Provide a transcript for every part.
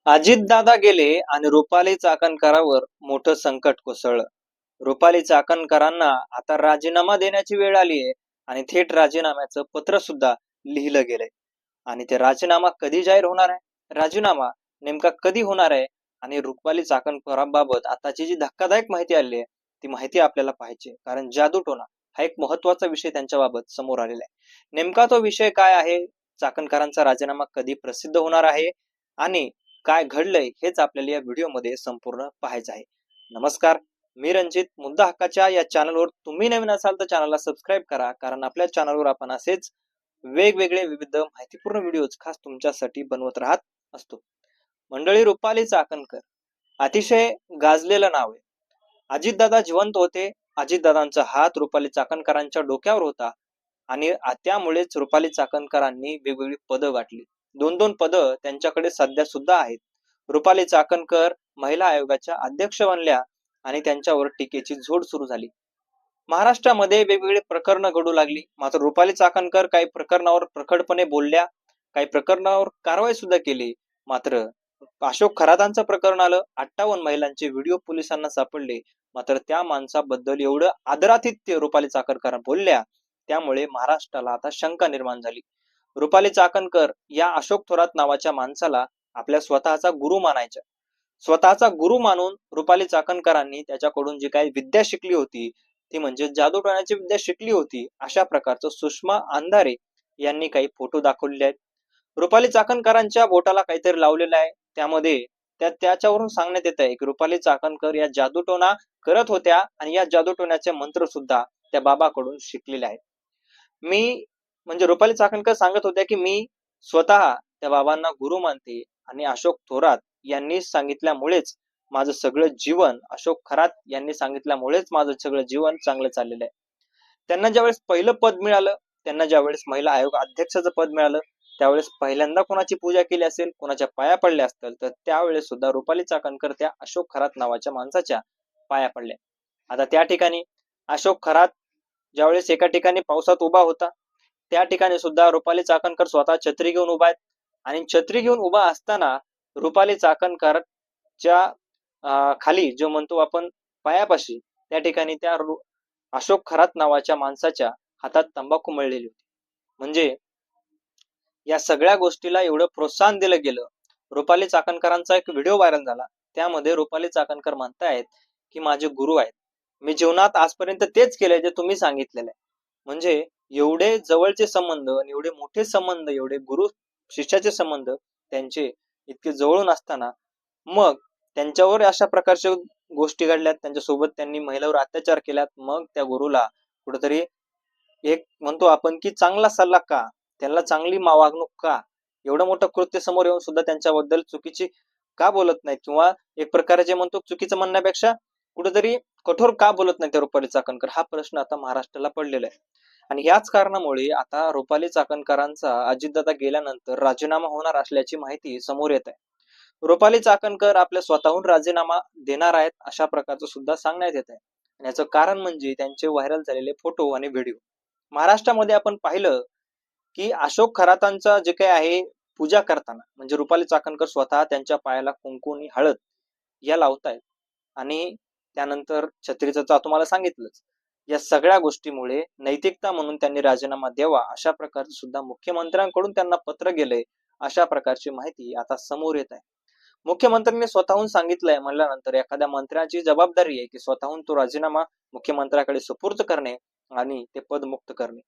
अजितदादा गेले आणि रुपाली चाकणकरांवर मोठं संकट कोसळलं. रुपाली चाकणकरांना आता राजीनामा देण्याची वेळ आली आहे आणि थेट राजीनाम्याचं पत्र सुद्धा लिहिलं गेलंय. आणि ते राजीनामा कधी जाहीर होणार आहे, राजीनामा नेमका कधी होणार आहे आणि रुपाली चाकणकरांबाबत आताची जी धक्कादायक माहिती आली आहे ती माहिती आपल्याला पाहिजे, कारण जादूटोणा हा एक महत्वाचा विषय त्यांच्याबाबत समोर आलेला आहे. नेमका तो विषय काय आहे, चाकणकरांचा राजीनामा कधी प्रसिद्ध होणार आहे आणि काय घडलंय हेच आपल्याला या व्हिडिओमध्ये संपूर्ण पाहायचं आहे. नमस्कार, मी रणजित. मुद्दा हक्काच्या या चॅनलवर तुम्ही नवीन असाल तर चॅनलला सबस्क्राईब करा, कारण आपल्या चॅनलवर आपण असेच वेगवेगळे विविध माहितीपूर्ण व्हिडिओज खास तुमच्यासाठी बनवत राहत असतो. मंडळी, रुपाली चाकणकर अतिशय गाजलेलं नाव आहे. अजितदादा जिवंत होते, अजितदादांचा हात रुपाली चाकणकरांच्या डोक्यावर होता आणि त्यामुळेच रुपाली चाकणकरांनी वेगवेगळी पदं गाठली. दोन दोन पदं त्यांच्याकडे सध्या सुद्धा आहेत. रुपाली चाकणकर महिला आयोगाच्या अध्यक्ष बनल्या आणि त्यांच्यावर टीकेची झोड सुरू झाली. महाराष्ट्रामध्ये वेगवेगळी प्रकरणं घडू लागली, मात्र रुपाली चाकणकर काही प्रकरणावर प्रखरपणे बोलल्या, काही प्रकरणावर कारवाई सुद्धा केली. मात्र अशोक खरातांचं प्रकरण आलं, 58 महिलांचे व्हिडिओ पोलिसांना सापडले, मात्र त्या माणसाबद्दल एवढं आदरातिथ्य रुपाली चाकणकर बोलल्या, त्यामुळे महाराष्ट्राला आता शंका निर्माण झाली. रुपाली चाकणकर या अशोक थोरात नावाच्या माणसाला आपल्या स्वतःचा गुरु मानायच्या. स्वतःचा गुरु मानून रुपाली चाकणकरांनी त्याच्याकडून जी काही विद्या शिकली होती ती म्हणजे जादूटोण्याची विद्या शिकली होती, अशा प्रकारचं सुषमा अंधारे यांनी काही फोटो दाखवलेले आहेत. रुपाली चाकणकरांच्या बोटाला काहीतरी लावलेलं आहे, त्यामध्ये त्याच्यावरून सांगण्यात येत आहे की रुपाली चाकणकर या जादूटोणा करत होत्या आणि या जादूटोण्याचे मंत्र सुद्धा त्या बाबाकडून शिकलेले आहेत. मी म्हणजे रुपाली चाकणकर सांगत होत्या की मी स्वतः त्या बाबांना गुरु मानते आणि अशोक थोरात यांनी सांगितल्यामुळेच माझं सगळं जीवन, अशोक खरात यांनी सांगितल्यामुळेच माझं सगळं जीवन चांगलं चाललेलं आहे. त्यांना ज्यावेळेस पहिलं पद मिळालं, त्यांना ज्यावेळेस महिला आयोग अध्यक्षाचं पद मिळालं, त्यावेळेस पहिल्यांदा कोणाची पूजा केली असेल, कोणाच्या पाया पडल्या असतील, तर त्यावेळेस सुद्धा रुपाली चाकणकर त्या अशोक खरात नावाच्या माणसाच्या पाया पडल्या. आता त्या ठिकाणी अशोक खरात ज्यावेळेस एका ठिकाणी पावसात उभा होता, त्या ठिकाणी सुद्धा रुपाली चाकणकर स्वतः छत्री घेऊन उभा आहेत आणि छत्री घेऊन उभा असताना रुपाली चाकणकरच्या खाली जो म्हणतो आपण पायापाशी, त्या ठिकाणी त्या अशोक खरात नावाच्या माणसाच्या हातात तंबाखू मळलेली होती. म्हणजे या सगळ्या गोष्टीला एवढं प्रोत्साहन दिलं गेलं. रुपाली चाकणकरांचा एक व्हिडिओ व्हायरल झाला, त्यामध्ये रुपाली चाकणकर म्हणतायत की माझे गुरु आहेत, मी जीवनात आजपर्यंत तेच केलंय जे तुम्ही सांगितलेलं आहे. म्हणजे एवढे जवळचे संबंध, एवढे मोठे संबंध, एवढे गुरु शिष्याचे संबंध त्यांचे इतके जवळून असताना मग त्यांच्यावर अशा प्रकारच्या गोष्टी घडल्यात, त्यांच्यासोबत त्यांनी महिलांवर अत्याचार केल्यात, मग त्या गुरुला कुठेतरी एक म्हणतो आपण की चांगला सल्ला का, त्यांना चांगली वागणूक का, एवढं मोठं कृत्य समोर येऊन सुद्धा त्यांच्याबद्दल चुकीची का बोलत नाहीत, किंवा एक प्रकारे जे म्हणतो चुकीचं म्हणण्यापेक्षा कुठेतरी कठोर का बोलत नाही त्या रुपाली चाकणकर, हा प्रश्न आता महाराष्ट्राला पडलेला आहे. आणि याच कारणामुळे आता रुपाली चाकणकरांचा अजितदादा गेल्यानंतर राजीनामा होणार असल्याची माहिती समोर येत आहे. रुपाली चाकणकर आपल्या स्वतःहून राजीनामा देणार आहेत अशा प्रकारचं सुद्धा सांगण्यात येत आहे. आणि याचं कारण म्हणजे त्यांचे व्हायरल झालेले फोटो आणि व्हिडिओ. महाराष्ट्रामध्ये आपण पाहिलं की अशोक खरातांचा जे काही आहे पूजा करताना म्हणजे रुपाली चाकणकर स्वतः त्यांच्या पायाला कुंकू आणि हळद या लावतायत आणि त्यानंतर छत्रीचं तुम्हाला सांगितलंच. या सगळ्या गोष्टीमुळे नैतिकता म्हणून त्यांनी राजीनामा द्यावा अशा प्रकारचं सुद्धा मुख्यमंत्र्यांकडून त्यांना पत्र गेलंय, अशा प्रकारची माहिती आता समोर येत आहे. मुख्यमंत्र्यांनी स्वतःहून सांगितलंय म्हणल्यानंतर एखाद्या मंत्र्याची जबाबदारी आहे की स्वतःहून तो राजीनामा मुख्यमंत्र्याकडे सुपूर्द करणे आणि ते पद मुक्त करणे.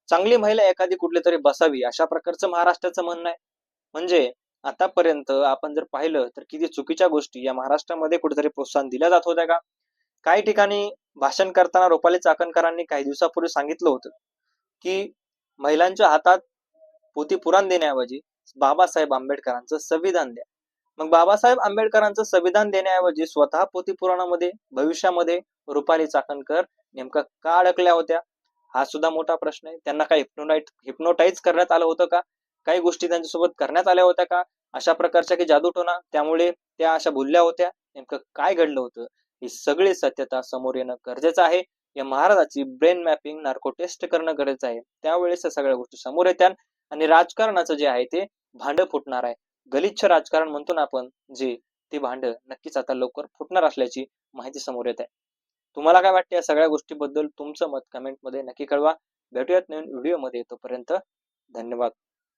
चांगली महिला एखादी कुठली तरी बसावी अशा प्रकारचं महाराष्ट्राचं म्हणणं आहे. म्हणजे आतापर्यंत आपण जर पाहिलं तर किती चुकीच्या गोष्टी या महाराष्ट्रामध्ये कुठेतरी प्रोत्साहन दिल्या जात होत्या का. काही ठिकाणी भाषण करताना रुपाली चाकणकरांनी काही दिवसापूर्वी सांगितलं होतं की महिलांच्या हातात पोथी पुराण देण्याऐवजी बाबासाहेब आंबेडकरांचं संविधान द्या. मग बाबासाहेब आंबेडकरांचं संविधान देण्याऐवजी स्वतः पोथी पुराणामध्ये भविष्यामध्ये रुपाली चाकणकर नेमका का अडकल्या होत्या, हा सुद्धा मोठा प्रश्न आहे. त्यांना काही हिप्नोटाईज करण्यात आलं होतं का, काही गोष्टी त्यांच्यासोबत करण्यात आल्या होत्या का अशा प्रकारच्या की जादूटोणा, त्यामुळे त्या अशा भुलल्या होत्या, नेमकं काय घडलं होतं ही सगळी सत्यता समोर येणं गरजेचं आहे. या महाराजाची ब्रेन मॅपिंग नार्को टेस्ट करणं गरजेचं आहे, त्यावेळेस या सगळ्या गोष्टी समोर येत्या आणि राजकारणाचं जे आहे ते भांड फुटणार आहे. गलिच्छ राजकारण म्हणतो ना आपण जे, ते भांड नक्कीच आता लवकर फुटणार असल्याची माहिती समोर येत आहे. तुम्हाला काय वाटते या सगळ्या गोष्टीबद्दल? तुमचं मत कमेंट मध्ये नक्की कळवा. भेटूयात नवीन व्हिडिओ मध्ये. तोपर्यंत धन्यवाद.